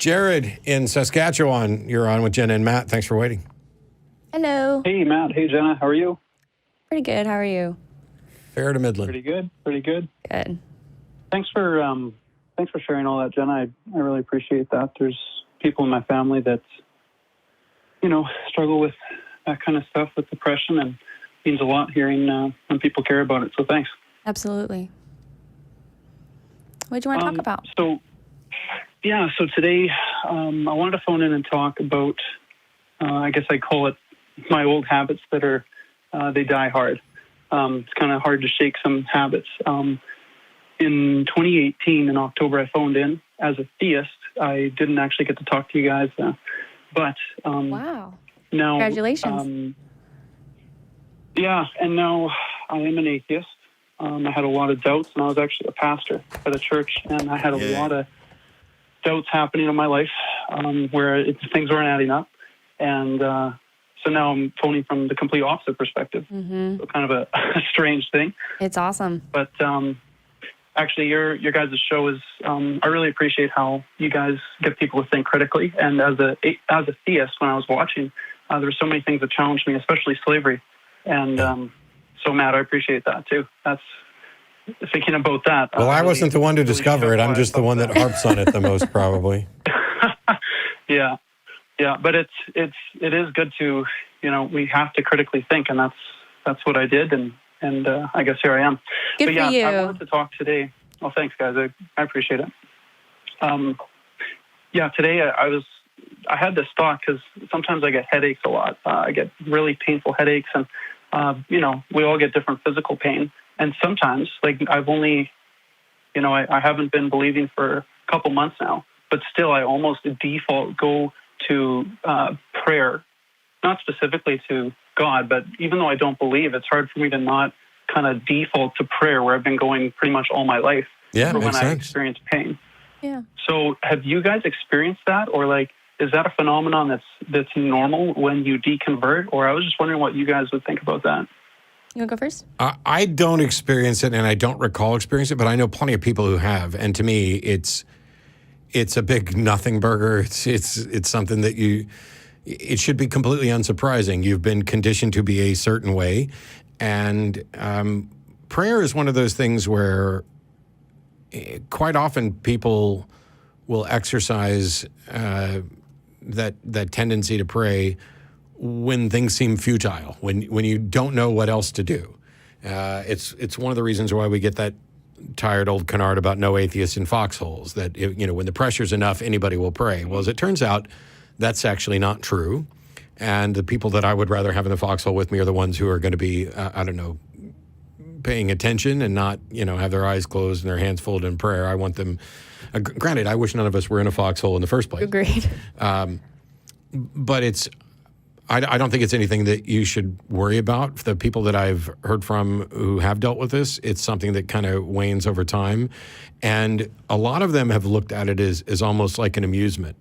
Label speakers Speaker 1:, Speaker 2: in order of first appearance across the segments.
Speaker 1: Jared in Saskatchewan, you're on with Jenna and Matt. Thanks for waiting.
Speaker 2: Hello.
Speaker 3: Hey, Matt. Hey, Jenna. How are you?
Speaker 2: Pretty good. How are you?
Speaker 1: Fair to middling.
Speaker 3: Pretty good. Pretty good.
Speaker 2: Good.
Speaker 3: Thanks for sharing all that, Jenna. I really appreciate that. There's people in my family that, struggle with that kind of stuff, with depression, and it means a lot hearing when people care about it. So thanks.
Speaker 2: Absolutely. What do you want to talk about?
Speaker 3: So today I wanted to phone in and talk about, I guess I call it my old habits that are, they die hard. It's kind of hard to shake some habits. In 2018, in October, I phoned in as a theist. I didn't actually get to talk to you guys, but
Speaker 2: wow.
Speaker 3: Now,
Speaker 2: congratulations.
Speaker 3: And now I am an atheist. I had a lot of doubts, and I was actually a pastor at a church, and I had a lot of doubts happening in my life where things weren't adding up. And so now I'm phoning from the complete opposite perspective.
Speaker 2: Mm-hmm.
Speaker 3: So kind of a strange thing.
Speaker 2: It's awesome.
Speaker 3: But actually, your guys' show is, I really appreciate how you guys get people to think critically. And as a theist, when I was watching, there were so many things that challenged me, especially slavery. And so, Matt, I appreciate that, too. That's thinking about that.
Speaker 1: Well, I wasn't the one to discover it. I'm just the one that harps on it the most, probably.
Speaker 3: Yeah, but it is good to, we have to critically think, and that's what I did, and I guess here I am.
Speaker 2: Good for you.
Speaker 3: I wanted to talk today. Well, thanks, guys. I appreciate it. Today I had this thought because sometimes I get headaches a lot. I get really painful headaches, and we all get different physical pain. And sometimes, like I've only, I haven't been believing for a couple months now, but still I almost default go to prayer, not specifically to God, but even though I don't believe, it's hard for me to not kind of default to prayer where I've been going pretty much all my life for when I experience pain.
Speaker 2: Yeah. So
Speaker 3: have you guys experienced that, or is that a phenomenon that's normal when you deconvert? Or I was just wondering what you guys would think about that.
Speaker 2: You want to go first?
Speaker 1: I don't experience it, and I don't recall experiencing it, but I know plenty of people who have. And to me, it's a big nothing burger. It's something that it should be completely unsurprising. You've been conditioned to be a certain way. And prayer is one of those things where quite often people will exercise that tendency to pray when things seem futile, when you don't know what else to do. It's one of the reasons why we get that tired old canard about no atheists in foxholes, that when the pressure's enough, anybody will pray. Well, as it turns out, that's actually not true. And the people that I would rather have in the foxhole with me are the ones who are going to be, paying attention and not, have their eyes closed and their hands folded in prayer. I want them, granted, I wish none of us were in a foxhole in the first place.
Speaker 2: Agreed.
Speaker 1: But I don't think it's anything that you should worry about. The people that I've heard from who have dealt with this, it's something that kind of wanes over time. And a lot of them have looked at it as almost like an amusement,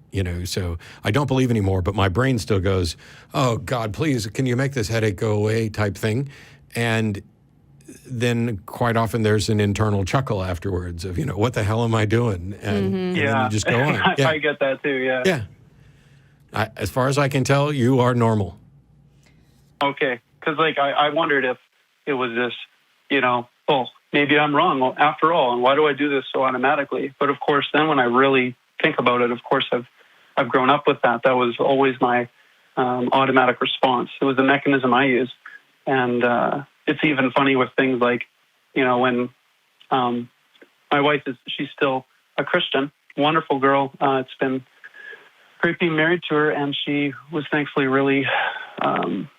Speaker 1: So I don't believe anymore, but my brain still goes, oh, God, please, can you make this headache go away type thing? And then quite often there's an internal chuckle afterwards of, what the hell am I doing? And, and then you just go on.
Speaker 3: I get that too, yeah.
Speaker 1: Yeah. As far as I can tell, you are normal.
Speaker 3: Okay, because I wondered if it was this, maybe I'm wrong. Well, after all, and why do I do this so automatically? But of course, then when I really think about it, of course, I've grown up with that. That was always my automatic response. It was the mechanism I used, and it's even funny with things like, when my wife she's still a Christian, wonderful girl. It's been great being married to her, and she was thankfully really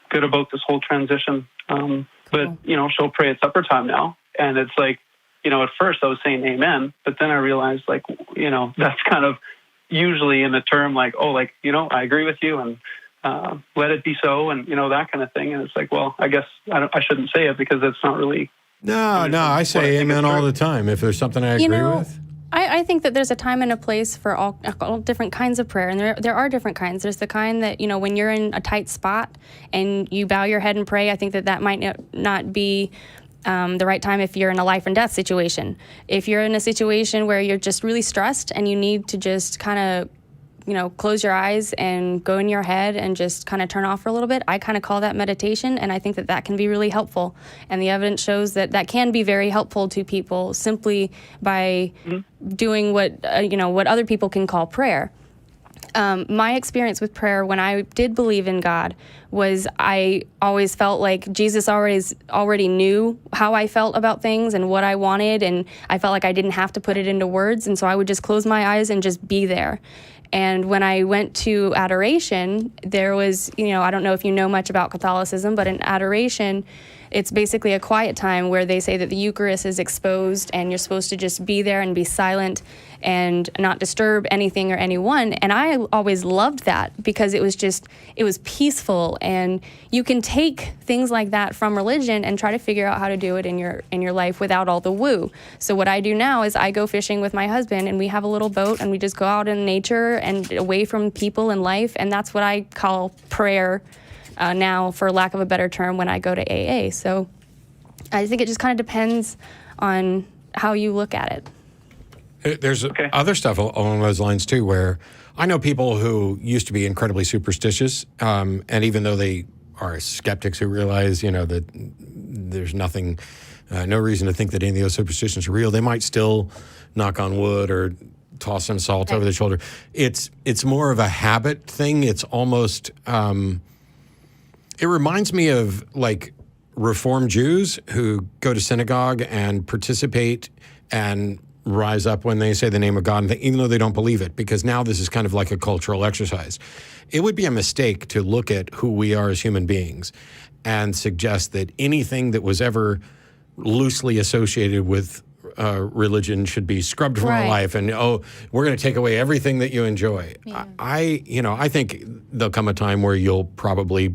Speaker 3: good about this whole transition. But, she'll pray at supper time now. And it's at first I was saying amen, but then I realized, that's kind of usually in the term I agree with you and let it be so, and, that kind of thing. And it's well, I guess I shouldn't say it because it's not really.
Speaker 1: No, I say amen all the time if there's something I agree with.
Speaker 2: I think that there's a time and a place for all different kinds of prayer, and there are different kinds. There's the kind that, when you're in a tight spot and you bow your head and pray, I think that might not be the right time if you're in a life and death situation. If you're in a situation where you're just really stressed and you need to just kind of close your eyes and go in your head and just kind of turn off for a little bit. I kind of call that meditation, and I think that can be really helpful. And the evidence shows that can be very helpful to people simply by doing what other people can call prayer. My experience with prayer when I did believe in God was I always felt like Jesus already knew how I felt about things and what I wanted, and I felt like I didn't have to put it into words, and so I would just close my eyes and just be there. And when I went to adoration, there was, I don't know if you know much about Catholicism, but in adoration, it's basically a quiet time where they say that the Eucharist is exposed and you're supposed to just be there and be silent and not disturb anything or anyone. And I always loved that because it was peaceful, and you can take things like that from religion and try to figure out how to do it in your life without all the woo. So what I do now is I go fishing with my husband, and we have a little boat, and we just go out in nature and away from people and life, and that's what I call prayer now, for lack of a better term, when I go to AA. So I think it just kind of depends on how you look at it.
Speaker 1: There's other stuff along those lines, too, where I know people who used to be incredibly superstitious, and even though they are skeptics who realize, that there's nothing, no reason to think that any of those superstitions are real, they might still knock on wood or toss some salt over their shoulder. It's more of a habit thing. It's almost, it reminds me of, like, Reform Jews who go to synagogue and participate and rise up when they say the name of God, even though they don't believe it, because now this is kind of like a cultural exercise. It would be a mistake to look at who we are as human beings and suggest that anything that was ever loosely associated with religion should be scrubbed from our life, and we're going to take away everything that you enjoy. Yeah. I think there'll come a time where you'll probably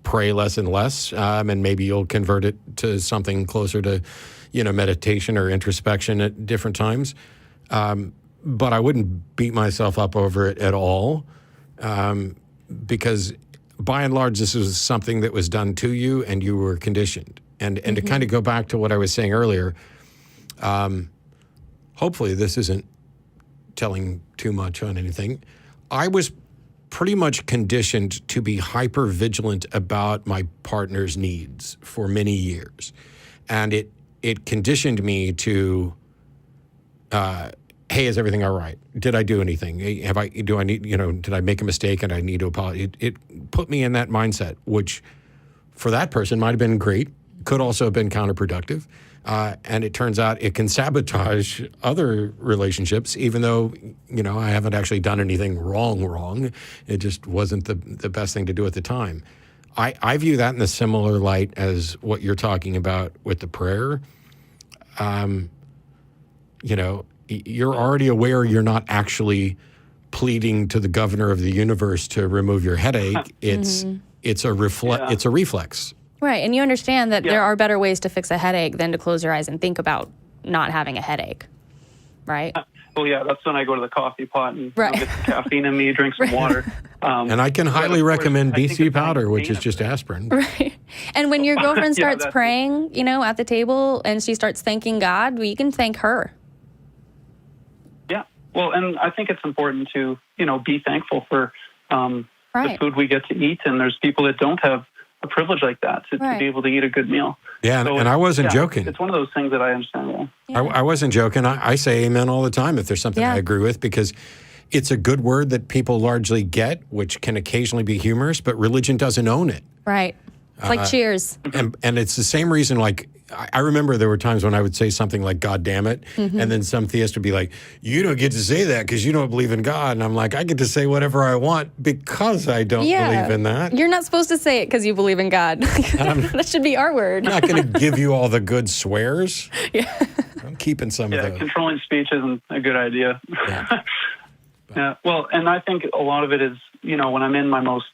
Speaker 1: pray less and less, and maybe you'll convert it to something closer to meditation or introspection at different times. But I wouldn't beat myself up over it at all, because by and large, this was something that was done to you and you were conditioned. And to kind of go back to what I was saying earlier, hopefully this isn't telling too much on anything. I was pretty much conditioned to be hyper vigilant about my partner's needs for many years. And it conditioned me to, hey, is everything all right? Did I do anything? Did I make a mistake and I need to apologize? It put me in that mindset, which for that person might have been great, could also have been counterproductive. And it turns out it can sabotage other relationships, even though, I haven't actually done anything wrong. It just wasn't the best thing to do at the time. I view that in a similar light as what you're talking about with the prayer. You're already aware you're not actually pleading to the governor of the universe to remove your headache. It's a reflex.
Speaker 2: Right, and you understand that there are better ways to fix a headache than to close your eyes and think about not having a headache, right?
Speaker 3: Well, yeah, that's when I go to the coffee pot and get some caffeine in me, drink some water.
Speaker 1: And I can highly recommend BC powder, which is just aspirin.
Speaker 2: Right. And when your girlfriend starts praying, at the table, and she starts thanking God, well, you can thank her.
Speaker 3: Yeah. Well, and I think it's important to, be thankful for the food we get to eat. And there's people that don't have a privilege like that to be able to eat a good meal.
Speaker 1: Yeah, so and I wasn't joking.
Speaker 3: It's one of those things that I understand.
Speaker 2: Yeah.
Speaker 1: I wasn't joking. I say amen all the time if there's something I agree with, because it's a good word that people largely get, which can occasionally be humorous, but religion doesn't own it.
Speaker 2: Right. It's like cheers.
Speaker 1: And it's the same reason, like, I remember there were times when I would say something like, God damn it, and then some theist would be like, you don't get to say that because you don't believe in God. And I'm like, I get to say whatever I want because I don't believe in that.
Speaker 2: You're not supposed to say it because you believe in God. That should be our word.
Speaker 1: I'm not going to give you all the good swears. Yeah. I'm keeping some of those.
Speaker 3: Controlling speech isn't a good idea. Yeah. Well, and I think a lot of it is, when I'm in my most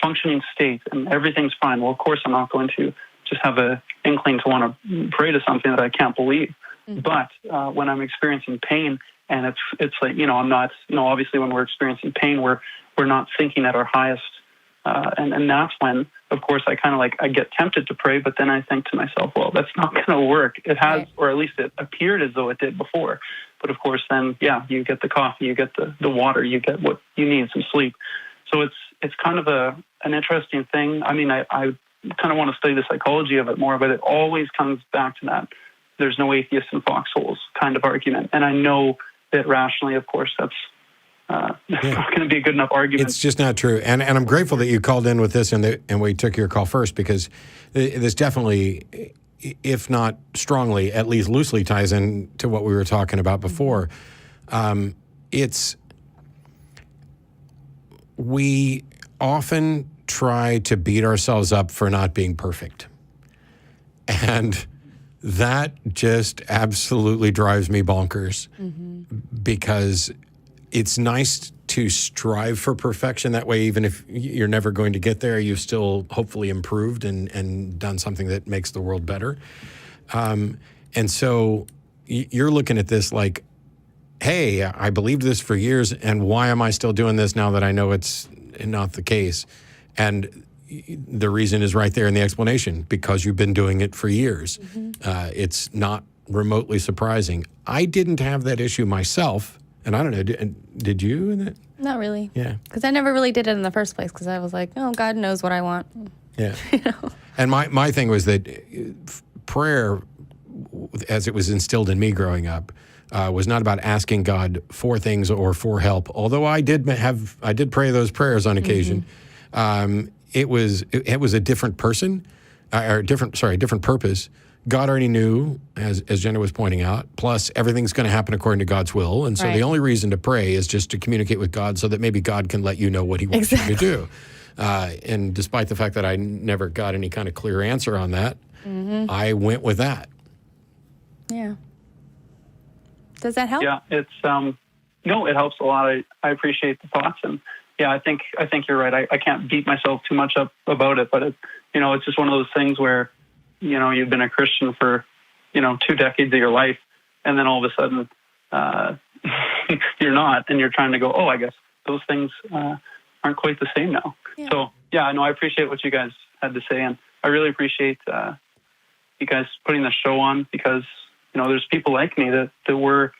Speaker 3: functioning state and everything's fine, well, of course I'm not going to just have an inkling to want to pray to something that I can't believe. But when I'm experiencing pain, and it's like, I'm not, obviously when we're experiencing pain, we're not thinking at our highest. And that's when of course, I get tempted to pray, but then I think to myself, well, that's not going to work. It has,
Speaker 2: Right.
Speaker 3: or at least it appeared as though it did before. But of course, then, you get the coffee, you get the water, you get what you need, some sleep. So it's kind of an interesting thing. I mean, I kind of want to study the psychology of it more, but it always comes back to that there's no atheists in foxholes kind of argument. And I know that rationally, of course, that's not going to be a good enough argument.
Speaker 1: It's just not true. And I'm grateful that you called in with this and we took your call first, because this definitely, if not strongly, at least loosely ties in to what we were talking about before. We often try to beat ourselves up for not being perfect. And that just absolutely drives me bonkers, because it's nice to strive for perfection. That way, even if you're never going to get there, you've still hopefully improved and done something that makes the world better. And so you're looking at this like, hey, I believed this for years, and why am I still doing this now that I know it's not the case? And the reason is right there in the explanation, because you've been doing it for years. It's not remotely surprising. I didn't have that issue myself, and I don't know, did you?
Speaker 2: Not really.
Speaker 1: Yeah.
Speaker 2: Because I never really did it in the first place, because I was like, oh, God knows what I want.
Speaker 1: Yeah. And my thing was that prayer, as it was instilled in me growing up, was not about asking God for things or for help. Although I did pray those prayers on occasion. It was a different person, or different purpose. God already knew, as Jenna was pointing out. Plus, everything's going to happen according to God's will, and so the only reason to pray is just to communicate with God, so that maybe God can let you know what He wants you to do. And despite the fact that I never got any kind of clear answer on that, I went with that.
Speaker 2: Yeah. Does that help?
Speaker 3: Yeah, it's no, it helps a lot. I appreciate the thoughts, and yeah, I think you're right. I can't beat myself too much up about it, but it's just one of those things where you've been a Christian for 2 decades of your life, and then all of a sudden you're not, and you're trying to go, oh, I guess those things aren't quite the same now.
Speaker 2: Yeah.
Speaker 3: So yeah, no, I appreciate what you guys had to say, and I really appreciate you guys putting the show on, because there's people like me that were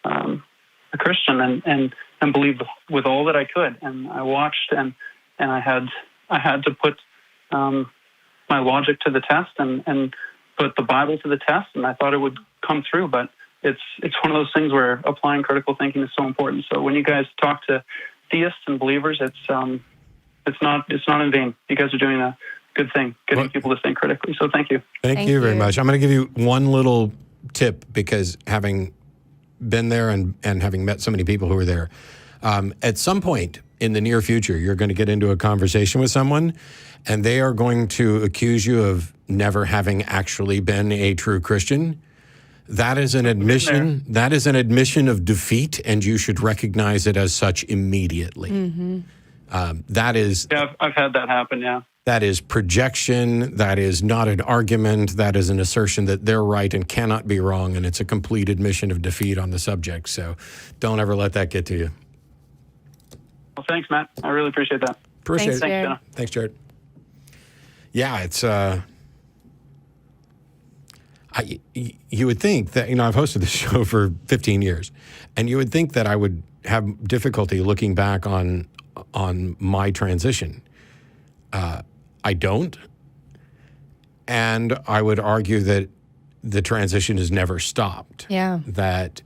Speaker 3: a Christian and believed with all that I could, and I watched and I had to put my logic to the test and put the Bible to the test, and I thought it would come through. But it's one of those things where applying critical thinking is so important. So when you guys talk to theists and believers, it's not in vain. You guys are doing a good thing, getting people to think critically. So thank you.
Speaker 1: Thank you very much. I'm going to give you one little tip, because having been there and having met so many people who were there, at some point in the near future, you're going to get into a conversation with someone, and they are going to accuse you of never having actually been a true Christian. That is an admission. That is an admission of defeat, and you should recognize it as such immediately. That is.
Speaker 3: Yeah, I've had that happen. Yeah.
Speaker 1: That is projection. That is not an argument. That is an assertion that they're right and cannot be wrong, and it's a complete admission of defeat on the subject. So don't ever let that get to you.
Speaker 3: Well, thanks, Matt. I really appreciate that.
Speaker 1: Appreciate it.
Speaker 3: Thanks, Jenna.
Speaker 1: Thanks, Jared. Yeah, it's you would think that, I've hosted this show for 15 years, and you would think that I would have difficulty looking back on my transition. I don't, and I would argue that the transition has never stopped.
Speaker 2: Yeah.
Speaker 1: That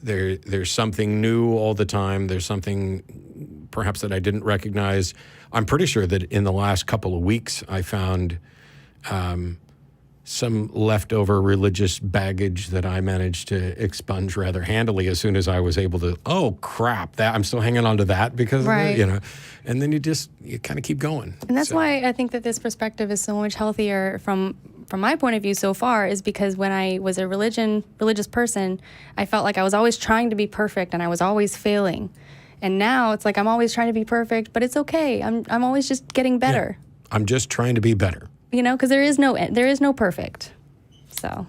Speaker 1: there's something new all the time. There's something perhaps that I didn't recognize. I'm pretty sure that in the last couple of weeks I found some leftover religious baggage that I managed to expunge rather handily as soon as I was able to. Oh crap! That I'm still hanging on to that because
Speaker 2: right.
Speaker 1: And then you kind of keep going.
Speaker 2: And that's why I think that this perspective is so much healthier from my point of view so far, is because when I was a religious person, I felt like I was always trying to be perfect and I was always failing. And now it's like I'm always trying to be perfect, but it's okay. I'm always just getting better.
Speaker 1: Yeah. I'm just trying to be better.
Speaker 2: Because there is no perfect. So